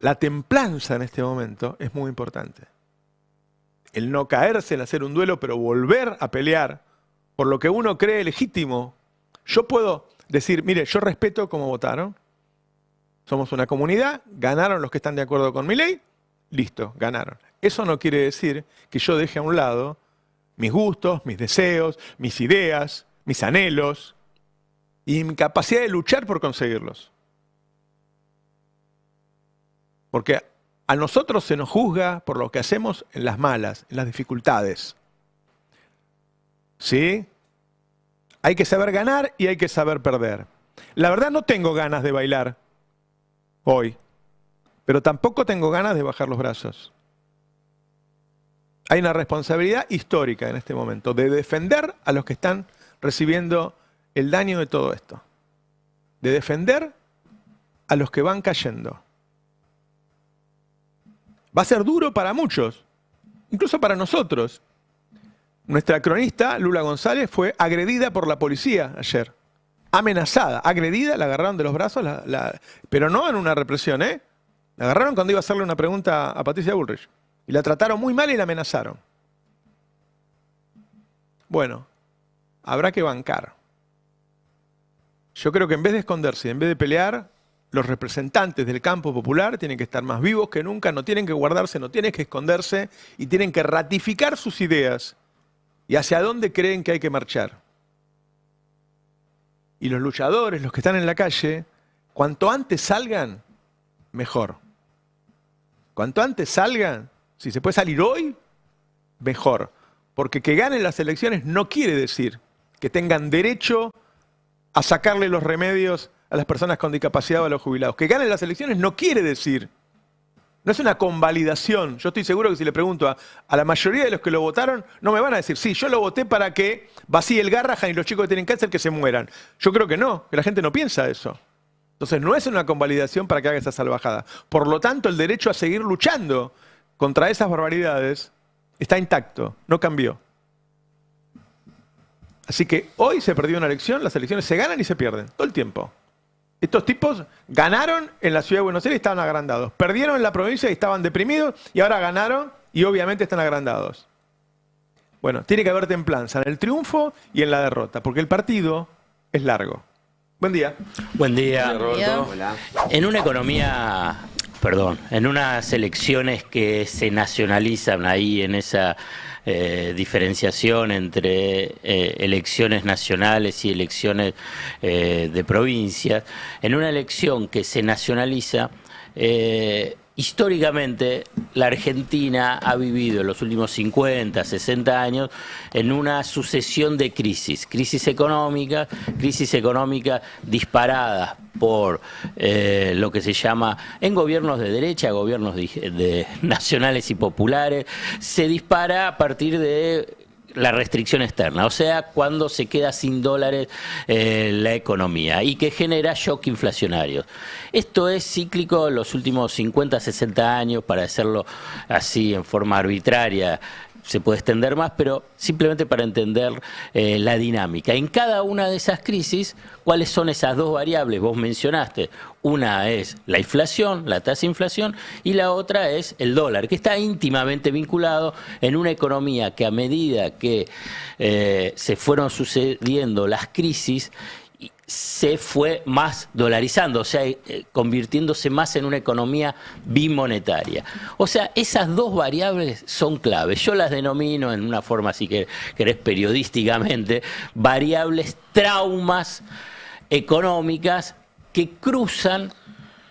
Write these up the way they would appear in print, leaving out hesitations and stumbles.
La templanza en este momento es muy importante. El no caerse, el hacer un duelo, pero volver a pelear por lo que uno cree legítimo. Yo puedo decir, mire, yo respeto cómo votaron. Somos una comunidad, ganaron los que están de acuerdo con mi ley, listo, ganaron. Eso no quiere decir que yo deje a un lado mis gustos, mis deseos, mis ideas, mis anhelos y mi capacidad de luchar por conseguirlos. Porque a nosotros se nos juzga por lo que hacemos en las malas, en las dificultades. ¿Sí? Hay que saber ganar y hay que saber perder. La verdad no tengo ganas de bailar hoy, pero tampoco tengo ganas de bajar los brazos. Hay una responsabilidad histórica en este momento de defender a los que están recibiendo el daño de todo esto. De defender a los que van cayendo. Va a ser duro para muchos, incluso para nosotros. Nuestra cronista, Lula González, fue agredida por la policía ayer. Amenazada, agredida, la agarraron de los brazos, pero no en una represión, ¿eh? La agarraron cuando iba a hacerle una pregunta a Patricia Bullrich. Y la trataron muy mal y la amenazaron. Bueno, habrá que bancar. Yo creo que en vez de esconderse, en vez de pelear, los representantes del campo popular tienen que estar más vivos que nunca, no tienen que guardarse, no tienen que esconderse y tienen que ratificar sus ideas y hacia dónde creen que hay que marchar. Y los luchadores, los que están en la calle, cuanto antes salgan, mejor. Cuanto antes salgan, si se puede salir hoy, mejor. Porque que ganen las elecciones no quiere decir que tengan derecho a sacarle los remedios a las personas con discapacidad o a los jubilados. Que ganen las elecciones no quiere decir, no es una convalidación. Yo estoy seguro que si le pregunto a la mayoría de los que lo votaron, no me van a decir, sí, yo lo voté para que vacíe el Garrahan y los chicos que tienen cáncer que se mueran. Yo creo que no, que la gente no piensa eso. Entonces no es una convalidación para que haga esa salvajada. Por lo tanto, el derecho a seguir luchando contra esas barbaridades está intacto, no cambió. Así que hoy se perdió una elección, las elecciones se ganan y se pierden, todo el tiempo. Estos tipos ganaron en la ciudad de Buenos Aires y estaban agrandados. Perdieron en la provincia y estaban deprimidos y ahora ganaron y obviamente están agrandados. Bueno, tiene que haber templanza en el triunfo y en la derrota, porque el partido es largo. Buen día. Buen día. Roberto. Hola. En una economía, en unas elecciones que se nacionalizan ahí en esa diferenciación entre elecciones nacionales y elecciones de provincias, en una elección que se nacionaliza, históricamente la Argentina ha vivido en los últimos 50, 60 años en una sucesión de crisis económicas disparadas por lo que se llama en gobiernos de derecha, gobiernos de nacionales y populares, se dispara a partir de la restricción externa, o sea, cuando se queda sin dólares la economía y que genera shock inflacionarios. Esto es cíclico en los últimos 50, 60 años, para hacerlo así en forma arbitraria. Se puede extender más, pero simplemente para entender la dinámica. En cada una de esas crisis, ¿cuáles son esas dos variables? Vos mencionaste, una es la inflación, la tasa de inflación, y la otra es el dólar, que está íntimamente vinculado en una economía que a medida que se fueron sucediendo las crisis, se fue más dolarizando, o sea, convirtiéndose más en una economía bimonetaria. O sea, esas dos variables son claves. Yo las denomino en una forma, si querés, periodísticamente, variables traumas económicas que cruzan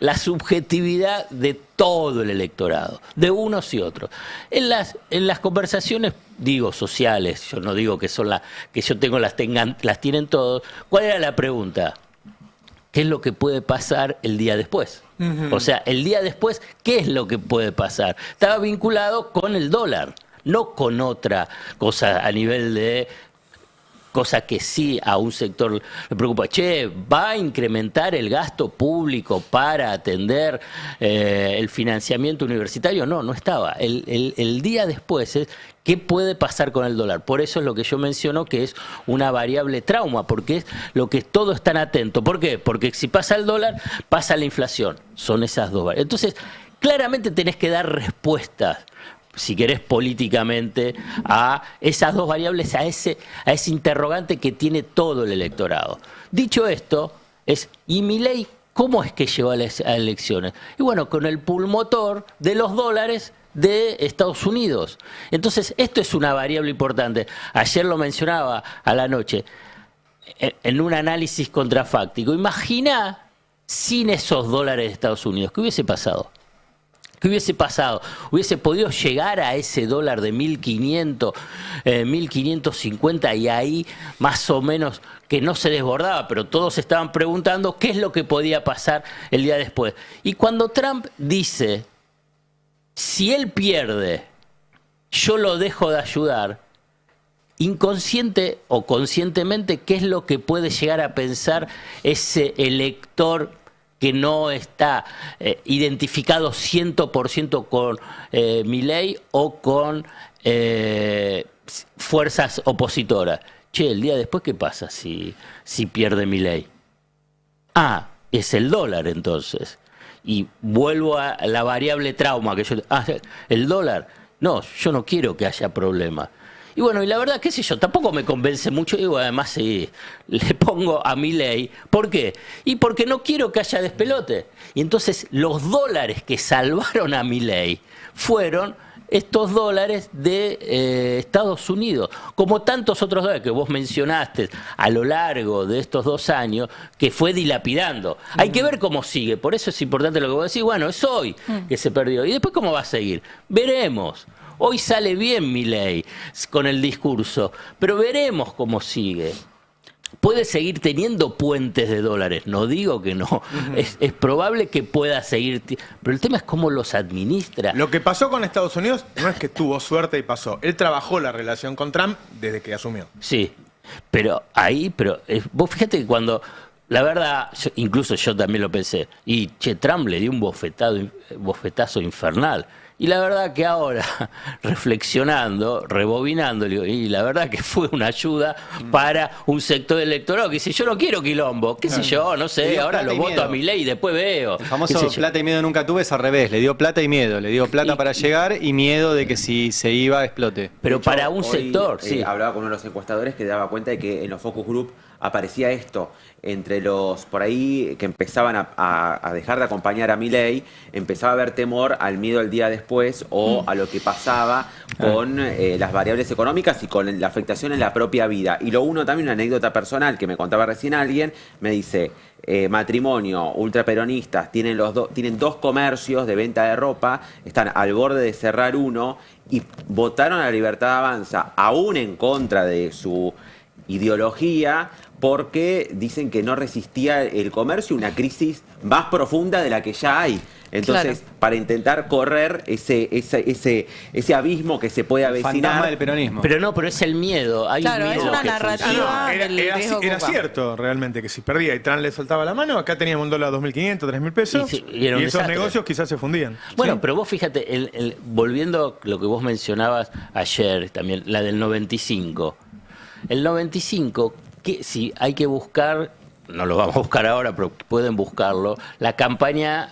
la subjetividad de todo el electorado, de unos y otros. En las conversaciones, digo, sociales, yo no digo que son que yo tengo las tienen todos. ¿Cuál era la pregunta? ¿Qué es lo que puede pasar el día después? O sea, el día después, ¿qué es lo que puede pasar? Estaba vinculado con el dólar, no con otra cosa a nivel de cosa que sí a un sector le preocupa. ¿Va a incrementar el gasto público para atender el financiamiento universitario? No, no estaba. El día después es ¿qué puede pasar con el dólar? Por eso es lo que yo menciono que es una variable trauma, porque es lo que todos están atentos. ¿Por qué? Porque si pasa el dólar, pasa la inflación. Son esas dos variables. Entonces, claramente tenés que dar respuestas, si querés políticamente, a esas dos variables, a ese interrogante que tiene todo el electorado. Dicho esto, ¿y Milei cómo es que llegó a las elecciones? Y bueno, con el pulmotor de los dólares de Estados Unidos. Entonces, esto es una variable importante. Ayer lo mencionaba a la noche, en un análisis contrafáctico. Imagina sin esos dólares de Estados Unidos, ¿qué hubiese pasado? ¿Qué hubiese pasado? ¿Hubiese podido llegar a ese dólar de 1.500, 1.550 y ahí más o menos que no se desbordaba, pero todos estaban preguntando qué es lo que podía pasar el día después? Y cuando Trump dice, si él pierde, yo lo dejo de ayudar, inconsciente o conscientemente, ¿qué es lo que puede llegar a pensar ese elector que no está identificado 100% con Milei o con fuerzas opositoras? Che, el día después, ¿qué pasa si pierde Milei? Ah, es el dólar entonces. Y vuelvo a la variable trauma que yo... Ah, el dólar. No, yo no quiero que haya problema. Y bueno, y la verdad, qué sé yo, tampoco me convence mucho. Y además sí, le pongo a Milei. ¿Por qué? Y porque no quiero que haya despelote. Y entonces los dólares que salvaron a Milei fueron estos dólares de Estados Unidos, como tantos otros dólares que vos mencionaste a lo largo de estos 2 años, que fue dilapidando. Hay que ver cómo sigue, por eso es importante lo que vos decís. Bueno, es hoy que se perdió. ¿Y después cómo va a seguir? Veremos. Hoy sale bien Milei con el discurso, pero veremos cómo sigue. Puede seguir teniendo puentes de dólares, no digo que no, es probable que pueda seguir, pero el tema es cómo los administra. Lo que pasó con Estados Unidos no es que tuvo suerte y pasó, él trabajó la relación con Trump desde que asumió. Sí, pero vos fíjate que cuando, la verdad, incluso yo también lo pensé, y Trump le dio un bofetazo infernal. Y la verdad que ahora, reflexionando, rebobinando, y la verdad que fue una ayuda para un sector electoral que dice, yo no quiero quilombo, qué sé yo, no sé, ahora lo voto a Milei y después veo. El famoso plata y miedo nunca tuve es al revés, le dio plata y miedo, le dio plata para llegar y miedo de que si se iba explote. Pero hecho, para un hoy, sector, sí. Hablaba con uno de los encuestadores que daba cuenta de que en los focus group aparecía esto, entre los por ahí que empezaban a dejar de acompañar a Milei, empezaba a haber temor al miedo al día después o a lo que pasaba con las variables económicas y con la afectación en la propia vida. Y lo uno también, una anécdota personal que me contaba recién alguien, me dice, matrimonio, ultraperonistas, tienen 2 comercios de venta de ropa, están al borde de cerrar uno y votaron a la Libertad Avanza, aún en contra de su ideología, porque dicen que no resistía el comercio, una crisis más profunda de la que ya hay. Entonces, para intentar correr ese abismo que se puede avecinar. Fantasma del peronismo. Pero es el miedo. Hay un miedo es una que narrativa. Era cierto realmente que si perdía y Trump le soltaba la mano, acá teníamos un dólar a 2.500, 3.000 pesos, y esos desastre. negocios quizás se fundían. Bueno, ¿sí? pero vos fíjate, volviendo a lo que vos mencionabas ayer también, la del 95. El 95, que si hay que buscar, no lo vamos a buscar ahora, pero pueden buscarlo, la campaña,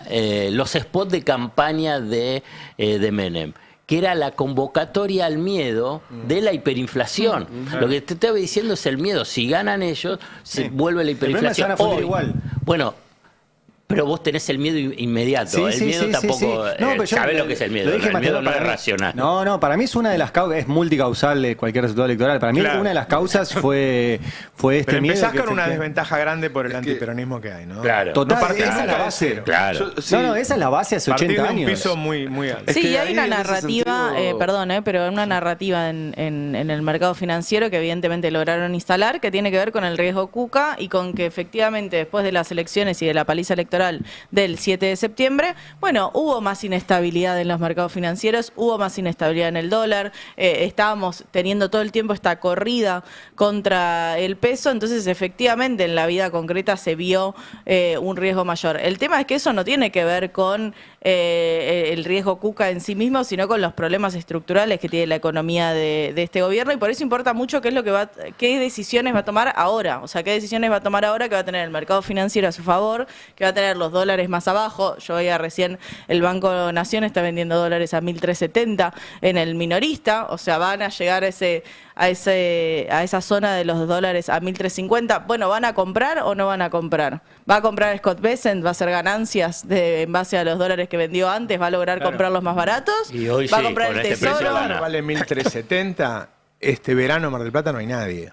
los spots de campaña de Menem, que era la convocatoria al miedo de la hiperinflación. Lo que te estaba diciendo es el miedo. Si ganan ellos, se vuelve la hiperinflación. Igual. Bueno, pero vos tenés el miedo inmediato. El miedo tampoco... ¿Sabés lo que es el miedo? El miedo no es racional. No, para mí es una de las causas, es multicausal cualquier resultado electoral. Para mí una de las causas fue este pero miedo. empezás con una desventaja grande por el antiperonismo que hay, ¿no? Claro. Total, No, esa es la base. Claro. Esa es la base hace 80 años. Un piso muy, muy alto. Sí, hay una en ese narrativa, sentido- pero una narrativa en el mercado financiero que evidentemente lograron instalar, que tiene que ver con el riesgo Cuca y con que efectivamente después de las elecciones y de la paliza electoral del 7 de septiembre, bueno, hubo más inestabilidad en los mercados financieros, hubo más inestabilidad en el dólar, estábamos teniendo todo el tiempo esta corrida contra el peso, entonces efectivamente en la vida concreta se vio un riesgo mayor. El tema es que eso no tiene que ver con el riesgo Cuca en sí mismo, sino con los problemas estructurales que tiene la economía de este gobierno, y por eso importa mucho qué decisiones va a tomar ahora, o sea, qué decisiones va a tomar ahora que va a tener el mercado financiero a su favor, que va a tener ver los dólares más abajo. Yo veía recién el Banco Nación está vendiendo dólares a 1.370 en el minorista, o sea, van a llegar a esa zona de los dólares a 1.350. Bueno, ¿van a comprar o no van a comprar? ¿Va a comprar Scott Bessent? ¿Va a hacer ganancias en base a los dólares que vendió antes? ¿Va a lograr comprar los más baratos? Y hoy ¿Va a sí, comprar con el este precio Tesoro? gana. Vale 1.370. Este verano en Mar del Plata no hay nadie.